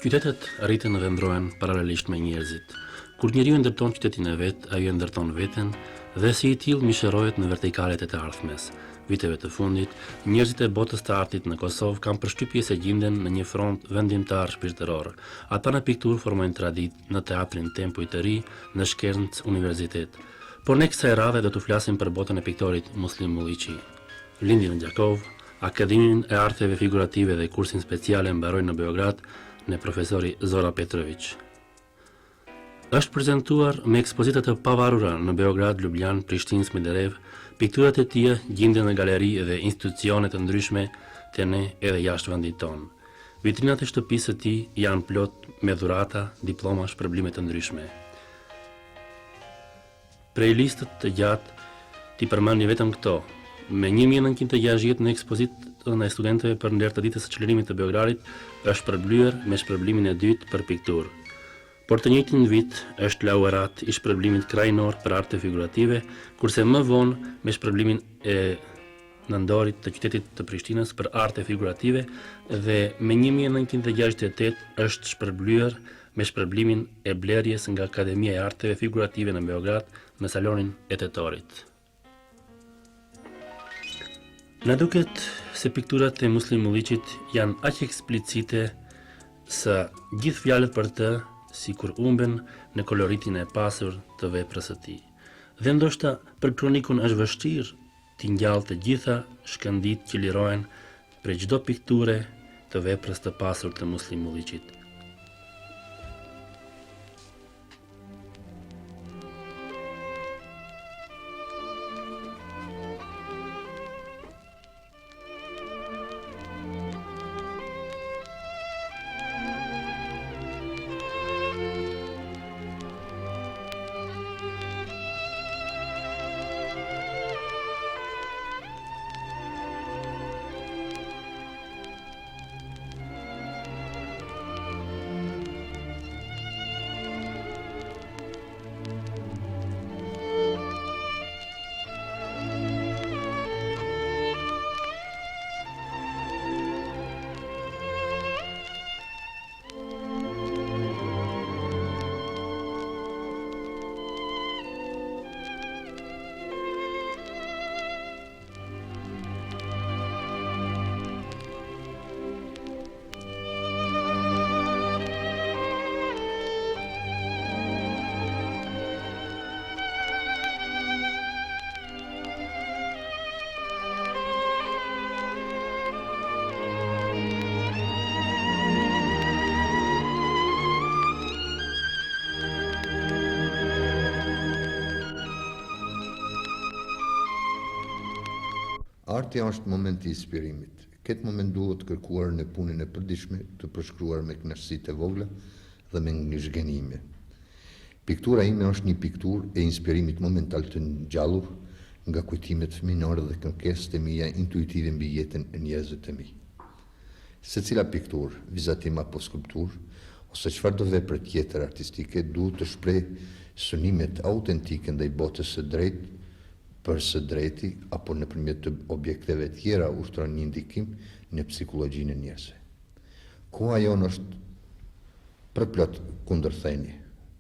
Qytetet rriten dhe ndrohen paralelisht me njerëzit. Kur njeriu ndërton qytetin e vet, ai e ndërton veten dhe si i tillë misherohet në vertikalet e të ardhmes. Viteve të fundit, njerëzit e botës të artit në Kosovë kanë përshtypje se gjenden në një front vendimtar shpirtëror. Ata në pikturë formojnë traditë, në teatrin Tempuj të Ri, në Shkencë Universitet. Por ne kësaj radhe do të flasim për botën e piktorit Muslim Mulliqi. Lindi në Gjakov, Akademinë e Arteve Figurative dhe kursin speciale mbaroi në Beograd në profesori Zora Petrović. Është prezantuar me ekspozita të pavarura në Beograd, Ljubljan, Prishtinë, Smederev. Pikturat e tij gjenden në galeri dhe institucione të ndryshme të ne edhe jashtë vendit tonë. Vitrinat e shtëpisë së tij janë plot me dhurata, diploma, shpërblime të ndryshme. Prej listët të gjatë, ti përmendni vetëm këto. Me 1960 në ekspozitën e studentëve për nder të ditës së çlirimit të Beogradit është përblyer me shpërblimin e dytë për pikturë. Por të njëjtin vit është laureat i shpërblimit krajnor për arte figurative, kurse më vonë me shpërblimin e nëndorit të qytetit të Prishtinës për arte figurative dhe me 1968 është shpërblyer me shpërblimin e blerjes nga Akademia e Arteve Figurative në Beograd në salonin e Tetorit. Na duket se pikturat e Muslim Mulliqit janë aq eksplicite sa gjithë fjalët për të sikur humben në koloritin e pasur të veprës së tij. Dhe ndoshta për kronikun është vështirë t'i ngjallë të gjitha shkëndijtë që lirohen për çdo pikture të veprës të pasur të Muslim Mulliqit. Arti është momenti i inspirimit. Këtë moment duhet kërkuar në punën e përditshme të përshkruar me kënaqësitë e vogla dhe me ngjarje. Piktura ime është një pikturë e inspirimit momental të ngjallur nga kujtimet fëminore dhe kërkesat e mia intuitive mbi jetën e njerëzve të mi. Secila pikturë, vizatim apo skulpturë, ose çfarëdo vepër tjetër artistike duhet të shprehë synimet autentike ndaj botës së drejtë për së drejti apo nëpërmjet të objekteve tjera ushtron një ndikim në psikologjinë e njerëzve. Koha jonë është përplot kundërthënie,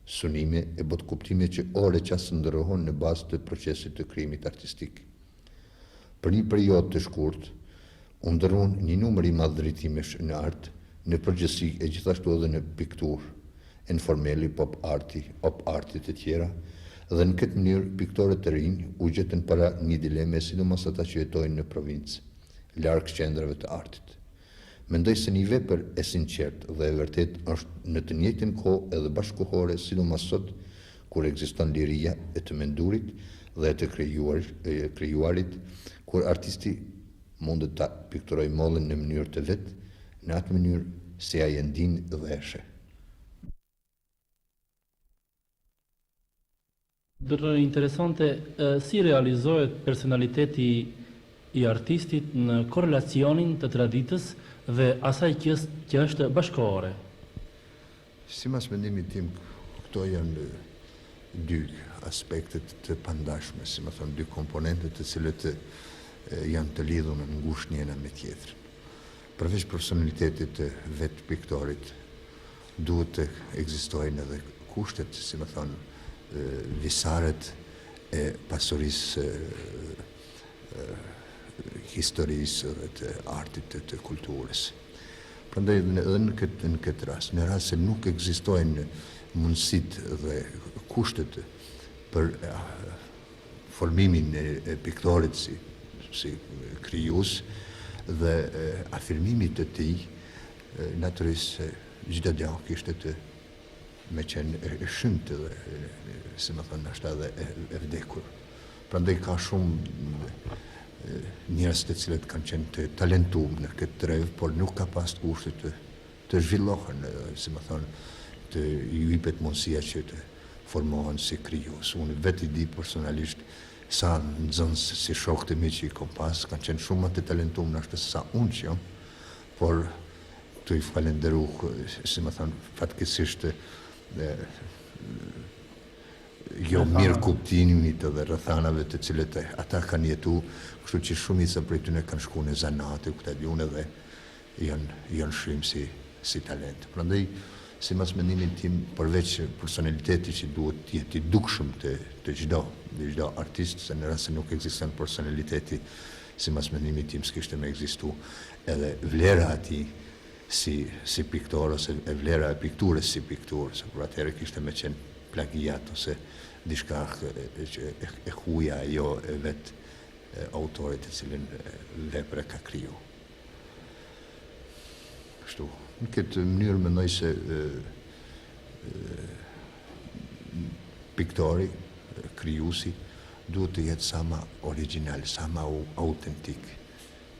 synime e botë kuptime që ore qasë ndërrohen në bazë të procesit të krijimit artistik. Për një periudhë të shkurtë, u ndërruan një numër i madh drejtimesh në art, në përgjithësi e gjithashtu edhe në pikturë, informeli, pop arti të tjera, dhe në këtë mënyrë piktorët të rinj u gjetën para një dileme, sidomos ata që jetojnë në provincë, larg qendrave të artit. Mendoj se një vepër e sinqertë dhe e vërtet është në të njëjtën kohë edhe bashkëkohore, sidomos sot kur ekziston liria e të mendurit dhe e të krijuarit, kur artisti mundet ta pikturojë mollën në mënyrë të vet, në atë mënyrë si ai e ndin dhe e sheh. Dërë interesante si realizohet personaliteti i artistit në korrelacionin të traditës dhe asaj që është bashkëkohore. Sipas mendimit tim, këto janë dy aspektet të pandashme, si më thonë, dy komponente të cilët janë të lidhur në ngushtë njëna me tjetrën. Përveç personalitetit të vetë piktorit, duhet të ekzistojnë edhe kushtet, si më thonë, visaret e pasurisë historisë dhe të artit të kulturës. Prandaj edhe në këtë rast, në rast se nuk ekzistojnë mundësitë dhe kushtet për formimin e piktorit si krijues dhe afirmimit të tij, natyrisht çdo gjë kishte të me qenë e shëmtë dhe, si më thënë, ashtë edhe e vdekur. Prandaj ka shumë njerëz të cilët kanë qenë të talentuar në këtë trev, por nuk ka pas kushte të zhvillohen, si më thonë, të ju jepet mundësia që të formohen si krijues. Unë vetë i di personalisht sa nxënës si shokët e mi që i kom pas, kanë qenë shumë më të talentuar në ashtë sa unë që jam, por të i falenderu, si më thonë, fatkesisht jo mirë kuptimit dhe rrethanave të cilët ata kanë jetu, kështu që shumica prej tyre kanë shkuar në zanate, këtë di unë dhe janë shrim si talent. Prandaj, sipas mendimit tim, përveç personaliteti që duhet të jetë i dukshëm të çdo artist, se në rast se nuk ekziston personaliteti, sipas mendimit tim s'kishte më ekzistu edhe vlera e tij si piktor ose vlera e pikturës si pikturë, se për atëherë kishte më qenë plagiat ose diçka e huaja jo e vetë autorit të cilin vepër e ka kriju. Kështu, në këtë mënyrë mendoj se piktori, krijuesi, duhet të jetë sa më original, sa më autentik.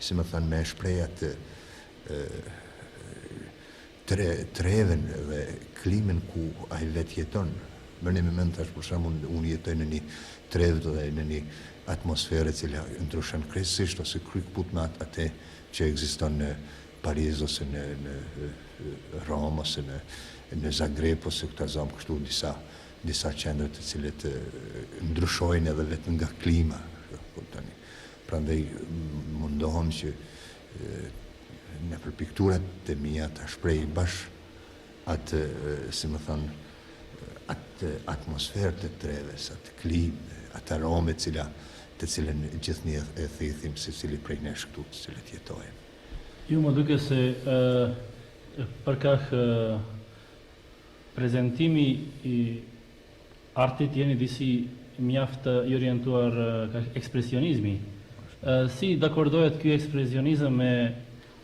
Si më thënë, me shprehja të treven dhe klimin ku ai vetë jeton. Merrni me mend tash për shembull unë jetoj në një trev dhe në një atmosferë e cila ndryshon krejtësisht ose krykput me atë që ekziston në Paris ose në Rom ose në Zagreb ose këta zonë kështu disa qendra të cilët ndryshojnë edhe vetëm nga klima. Prandaj mundohem që në për pikturat të mia ta shpreh bash atë, si më thonë, atë atmosferë të treves, atë klimë, atë arome të cilën gjithnjë e thithim se cili prej nesh këtu të cilët jetojmë. Ju më duke se përkah prezentimi i artit jeni disi mjaft i orientuar ka ekspresionizmi. Si dakordohet ky ekspresionizëm me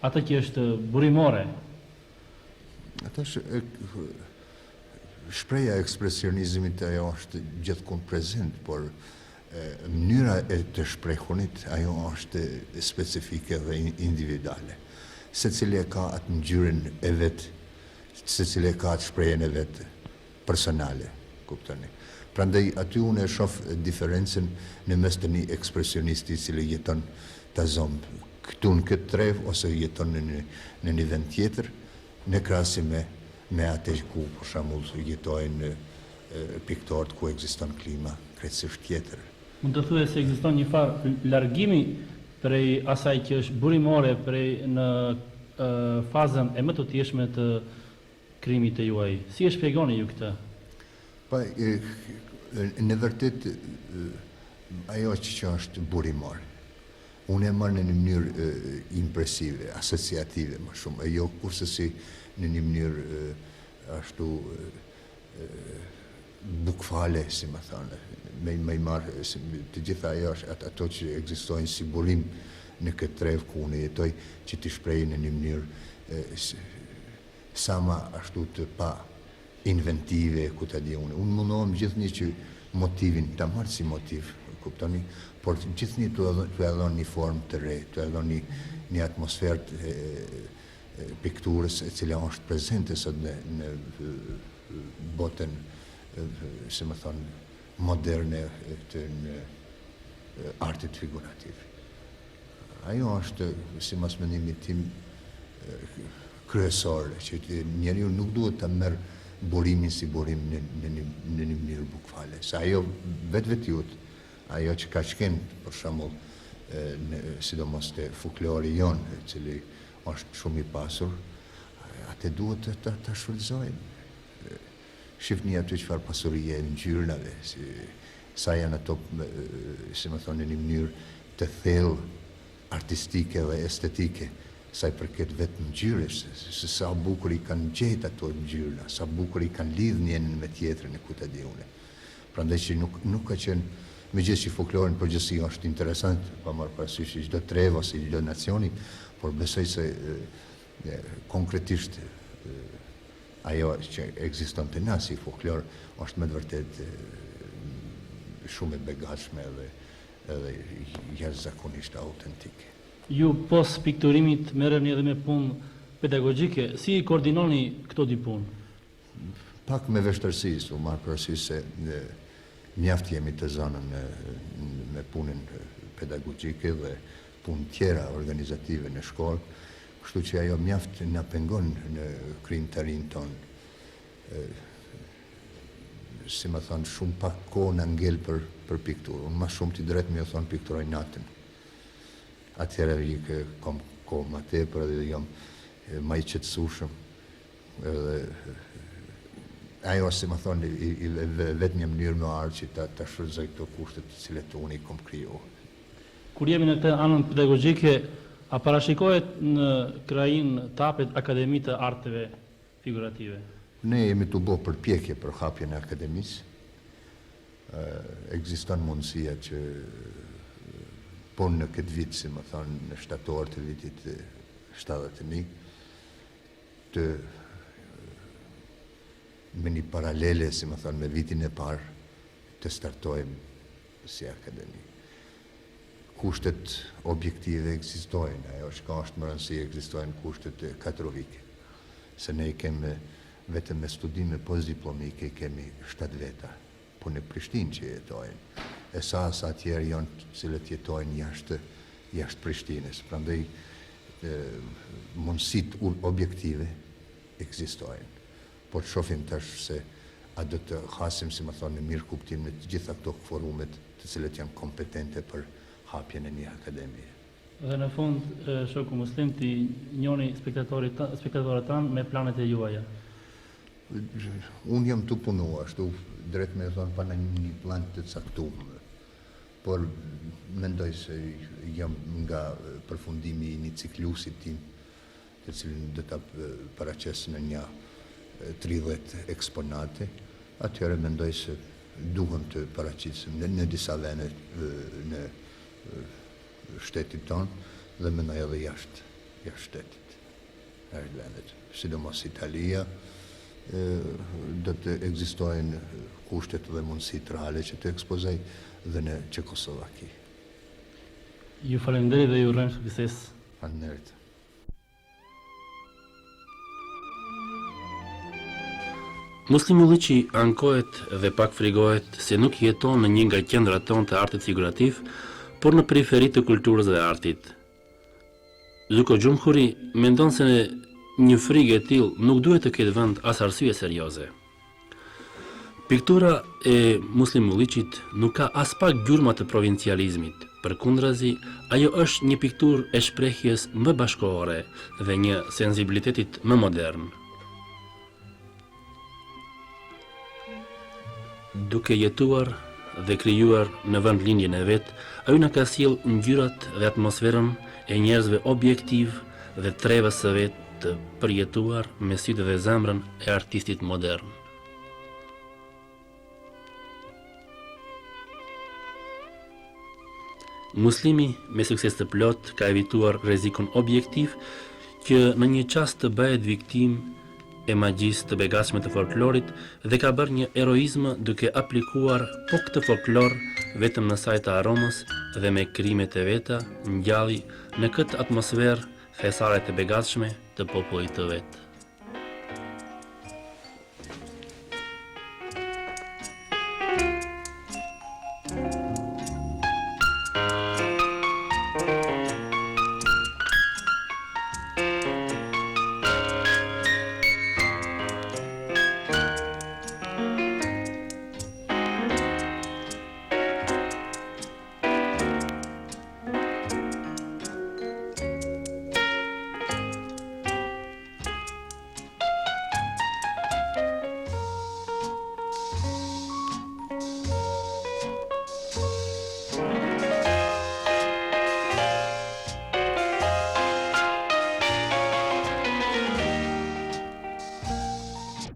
atë që është burimore? Ata shpreja e ekspresionizmit ajo është gjithkund prezent, por mënyra e të shprehunit ajo është specifike dhe individuale. Secili e ka atë ngjyrën e vet, secili e ka atë shprehjen e vet personale, kuptoni. Prandaj aty unë e shoh diferencën në mes të një ekspresionisti i cili jeton ta zon këtu në këtë trev ose jeton në një vend tjetër, në krahasim me atë ku për shembull jetojnë piktorët ku ekziston klima krejtësisht tjetër. Mund të thuhet se ekziston një farë largimi prej asaj që është burimore prej në fazën e më të thjeshme të krijimit të juaj. Si e shpjegoni ju këtë? Pa, në vërtet ajo që është burimore. Unë e marrë në një mënyrë impresive, asociative më shumë, e jo kurse si në një mënyrë ashtu bukfale, si më thane, me i marrë të gjitha ajo ato që ekzistojnë si burim në këtë trev ku unë jetoj, që t'i shprejnë në një mënyrë sa ma ashtu të pa inventive, ku ta di unë. Unë mundohem gjithnjë që motivin, ta marrë si motiv, kuptoni, por gjithnjë të edhon një formë të re, të edhon një atmosferë pikturës e cila është prezente sot në botën, si më thonë, moderne të në artit figurativ. Ajo është, sipas mendimit tim, kryesore, që njeriu nuk duhet ta merr burimin si burim në një mënyrë bukfale. Se ajo vetvetiut, ajo që ka shkenë, për shembull, sidomos te folklori jonë, i cili është shumë i pasur, artë duhet të shfrytëzojnë. Shifni aty çfarë pasurie e ngjyrave, sa janë ato, si më thonë, në një mënyrë të thellë artistike dhe estetike, sa i përket vetë ngjyrës, se sa bukur i kanë gjetë ato ngjyra, sa bukur i kanë lidhë njënin me tjetrën e ku të di une. Prandaj që nuk ka qenë, megjithëse që folklorin përgjithësi është interesant, pa marrë parasysh i çdo trevë ose i çdo nacioni, por besoj se konkretisht ajo që ekziston të na si folklor është me të vërtet shumë e begatshme edhe jashtëzakonisht autentike. Ju pos pikturimit merreni edhe me punë pedagogjike, si i koordinoni këto dy punë? Pak me vështërsi, u marrë parasysh se mjaft jemi të zonën me punën pedagogjike dhe punë tjera organizative në shkollë, kështu që ajo mjaft na pengon në krijimtarinë tonë. Si më thonë, shumë pak kohë në ngel për pikturë. Unë ma shumë t'i drejt me jo thonë pikturoj natën. Atëherë i kom kohë ma tepër edhe jam ma i qetësueshëm. Ajo, si më thonë, vetëm një mënyrë më ardhë që ta shfrytëzoj këto kushtet të cilet unë i kom krijuar. Kur jemi në këtë anën pedagogjike, a parashikohet në krajinë tapet Akademi të Arteve Figurative? Ne jemi të bo përpjekje për hapjen e akademisë. Ekziston mundësia që po në këtë vit, si më thonë, në shtator të vitit 71, të me një paralele, si më thonë, me vitin e parë, të startojmë si akademi. Kushtet objektive ekzistojnë, ajo është më rëndësi, ekzistojnë kushtet katrovike. Se ne kemi vetëm me studime postdiplomike kemi 7 veta, po në Prishtinë që jetojnë. E sa tjerë janë cilët jetojnë jashtë Prishtinës. Prandaj mundësitë objektive ekzistojnë. Po të shohim tash se a do të hasim, si më thonë, në mirë kuptim në të gjitha këto forumet të cilët janë kompetente për hapjen e një akademie. Dhe në fund, shoku muslim, ti njoni spektatorët tanë me planet e juaja. Unë jam të punu, ashtu drejt me thonë pa në një plan të caktuar. Por mendoj se jam nga përfundimi i një ciklusit tim, të cilin do ta paraqes në një 30 eksponate, atëherë mendoj se duhem të paraqisim në disa vende në shtetit tonë dhe mendoj edhe jashtë shtetit, jashtë vendet, sidomos Italia, do të ekzistojnë kushtet dhe mundësit reale që të ekspozoj dhe në Çekoslovaki. Ju falenderoj dhe ju urojmë sukses. Faleminderit. Muslim Ulliqi ankohet dhe pak frigohet se nuk jeton në një nga qendrat tonë të artit figurativ, por në periferi të kulturës dhe artit. Zuko Gjumhuri mendon se një frigë e tillë nuk duhet të ketë vend as arsye serioze. Piktura e Muslim Ulliqit nuk ka as pak gjurma të provincializmit, përkundrazi, ajo është një pikturë e shprehjes më bashkëkohore dhe një sensibilitetit më modern. Duke jetuar dhe krijuar në vendlindjen e vet, ajo na ka sjell ngjyrat dhe atmosferën e njerëzve objektiv dhe trevës së vet të përjetuar me sytë dhe zemrën e artistit modern. Muslimi me sukses të plot ka evituar rrezikun objektiv që në një çast të bëhet viktim e magjisë të begatshme të folklorit dhe ka bërë një heroizëm duke aplikuar po këtë folklor vetëm në saj të aromës dhe me krimet e veta ngjalli në këtë atmosferë thesare të begatshme të popullit të vet.